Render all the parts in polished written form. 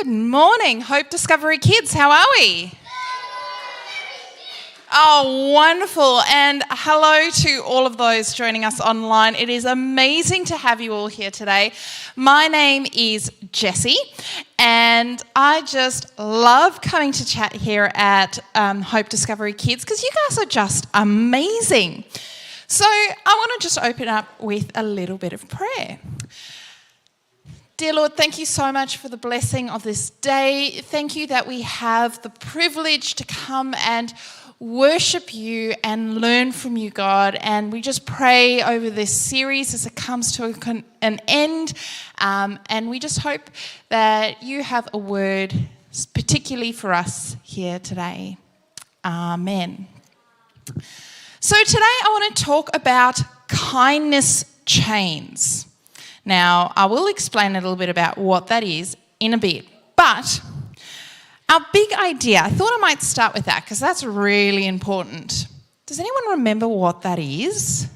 Good morning, Hope Discovery Kids. How are we? Oh, wonderful. And hello to all of those joining us online. It is amazing to have you all here today. My name is Jessi, and I just love coming to chat here at Hope Discovery Kids because you guys are just amazing. So I want to just open up with a little bit of prayer. Dear Lord, thank you so much for the blessing of this day. Thank you that we have the privilege to come and worship you and learn from you, God. And we just pray over this series as it comes to an end. And we just hope that you have a word particularly for us here today. Amen. So today I want to talk about kindness chains. Now, I will explain a little bit about what that is in a bit. But our big idea, I thought I might start with that because that's really important. Does anyone remember what that is?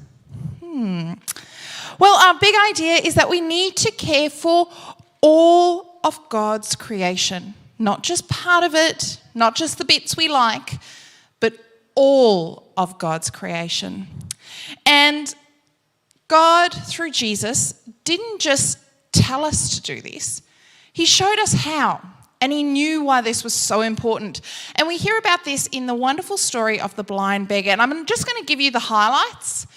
Well, our big idea is that we need to care for all of God's creation. Not just part of it, not just the bits we like, but all of God's creation. And God, through Jesus, didn't just tell us to do this. He showed us how, and he knew why this was so important. And we hear about this in the wonderful story of the blind beggar. And I'm just going to give you the highlights.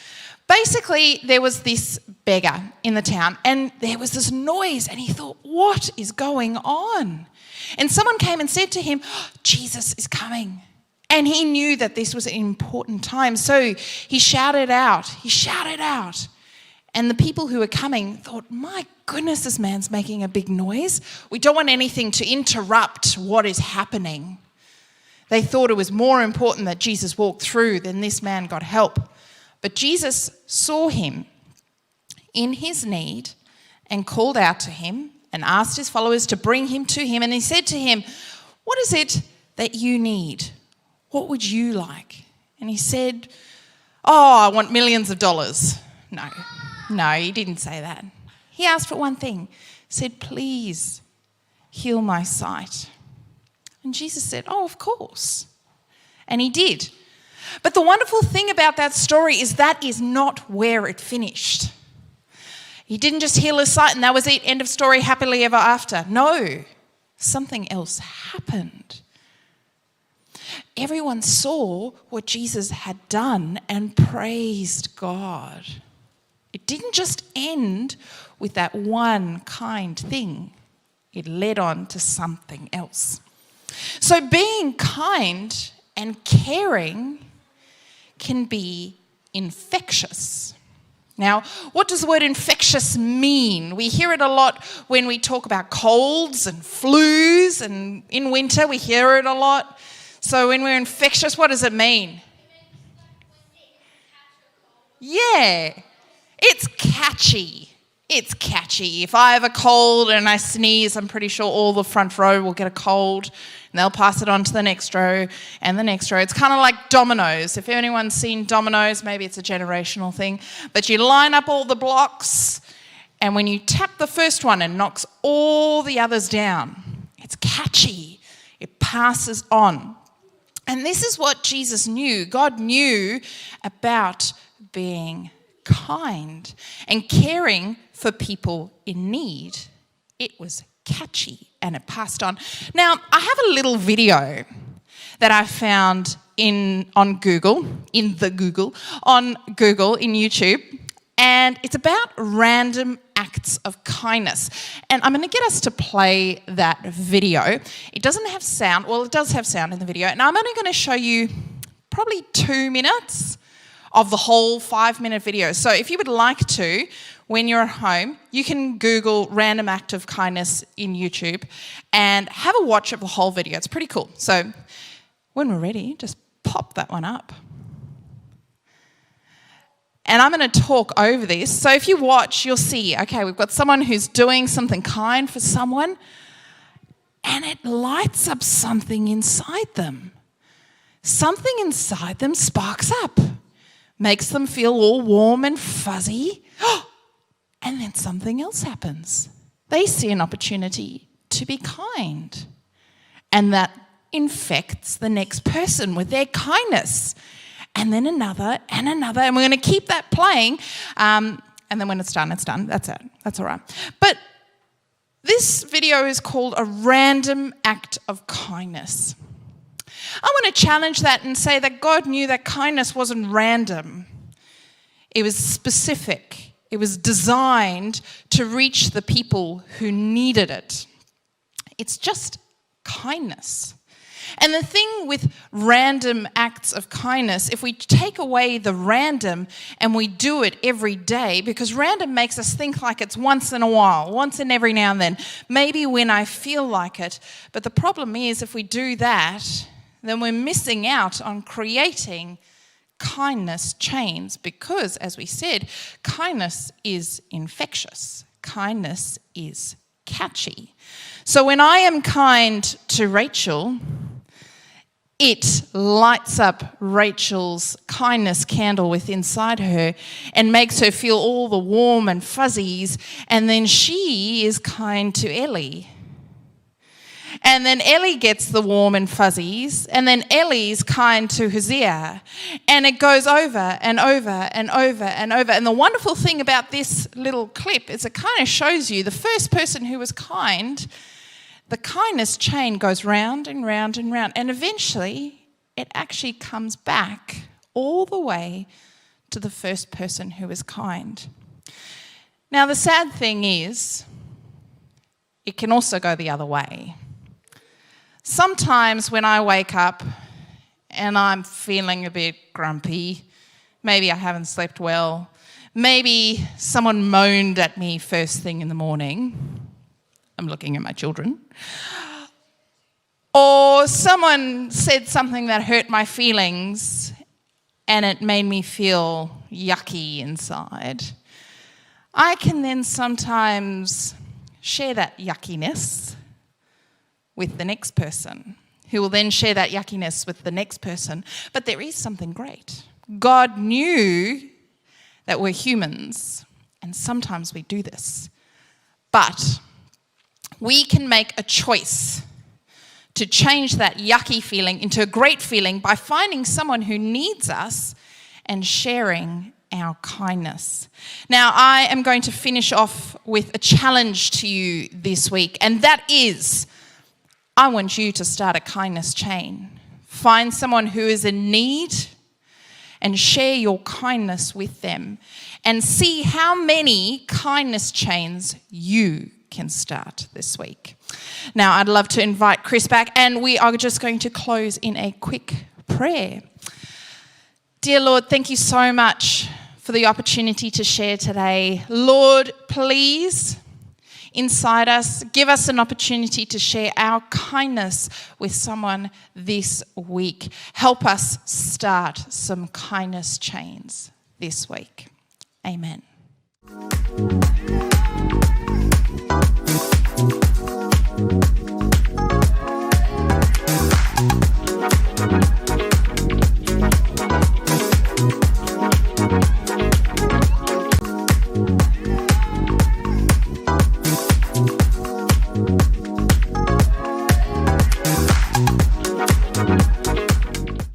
Basically, there was this beggar in the town, and there was this noise, and he thought, what is going on? And someone came and said to him, Jesus is coming. And he knew that this was an important time. So he shouted out. And the people who were coming thought, my goodness, this man's making a big noise. We don't want anything to interrupt what is happening. They thought it was more important that Jesus walked through than this man got help. But Jesus saw him in his need and called out to him and asked his followers to bring him to him. And he said to him, what is it that you need? What would you like? And he said, I want millions of dollars. No, he didn't say that. He asked for one thing. He said, please heal my sight. And Jesus said, of course. And he did. But the wonderful thing about that story is that is not where it finished. He didn't just heal his sight and that was it, end of story, happily ever after. No, something else happened. Everyone saw what Jesus had done and praised God. It didn't just end with that one kind thing. It led on to something else. So being kind and caring can be infectious. Now, what does the word infectious mean? We hear it a lot when we talk about colds and flus, and in winter we hear it a lot. So when we're infectious, what does it mean? Yeah, it's catchy. It's catchy. If I have a cold and I sneeze, I'm pretty sure all the front row will get a cold and they'll pass it on to the next row and the next row. It's kind of like dominoes. If anyone's seen dominoes, maybe it's a generational thing, but you line up all the blocks and when you tap the first one, it knocks all the others down. It's catchy. It passes on. And this is what Jesus knew. God knew about being kind and caring for people in need. It was catchy and it passed on. Now, I have a little video that I found on Google, in YouTube, and it's about random acts of kindness. And I'm going to get us to play that video. It doesn't have sound. Well, it does have sound in the video. And I'm only going to show you probably 2 minutes of the whole 5-minute video. So if you would like to, when you're at home, you can Google random act of kindness in YouTube and have a watch of the whole video. It's pretty cool. So when we're ready, just pop that one up. And I'm going to talk over this. So if you watch, you'll see, okay, we've got someone who's doing something kind for someone and it lights up something inside them. Something inside them sparks up. Makes them feel all warm and fuzzy. And then something else happens. They see an opportunity to to be kind. And that infects the next person with their kindness. And then another and another. And we're going to keep that playing. And then when it's done, it's done. That's it. That's all right. But this video is called A Random Act of Kindness. I want to challenge that and say that God knew that kindness wasn't random. It was specific. It was designed to reach the people who needed it. It's just kindness. And the thing with random acts of kindness, if we take away the random and we do it every day, because random makes us think like it's once in a while, once in every now and then, maybe when I feel like it. But the problem is if we do that, then we're missing out on creating kindness chains because, as we said, kindness is infectious. Kindness is catchy. So when I am kind to Rachel, it lights up Rachel's kindness candle within inside her and makes her feel all the warm and fuzzies. And then she is kind to Ellie. And then Ellie gets the warm and fuzzies. And then Ellie's kind to Hosea. And it goes over and over and over and over. And the wonderful thing about this little clip is it kind of shows you the first person who was kind. The kindness chain goes round and round and round, and eventually it actually comes back all the way to the first person who was kind. Now, the sad thing is, it can also go the other way. Sometimes when I wake up and I'm feeling a bit grumpy, maybe I haven't slept well, maybe someone moaned at me first thing in the morning. I'm looking at my children. Or someone said something that hurt my feelings and it made me feel yucky inside. I can then sometimes share that yuckiness with the next person, who will then share that yuckiness with the next person. But there is something great. God knew that we're humans, and sometimes we do this. But we can make a choice to change that yucky feeling into a great feeling by finding someone who needs us and sharing our kindness. Now, I am going to finish off with a challenge to you this week, and that is, I want you to start a kindness chain. Find someone who is in need and share your kindness with them and see how many kindness chains you can start this week. Now, I'd love to invite Chris back, and we are just going to close in a quick prayer. Dear Lord, thank you so much for the opportunity to share today. Lord, please, inside us, give us an opportunity to share our kindness with someone this week. Help us start some kindness chains this week. Amen.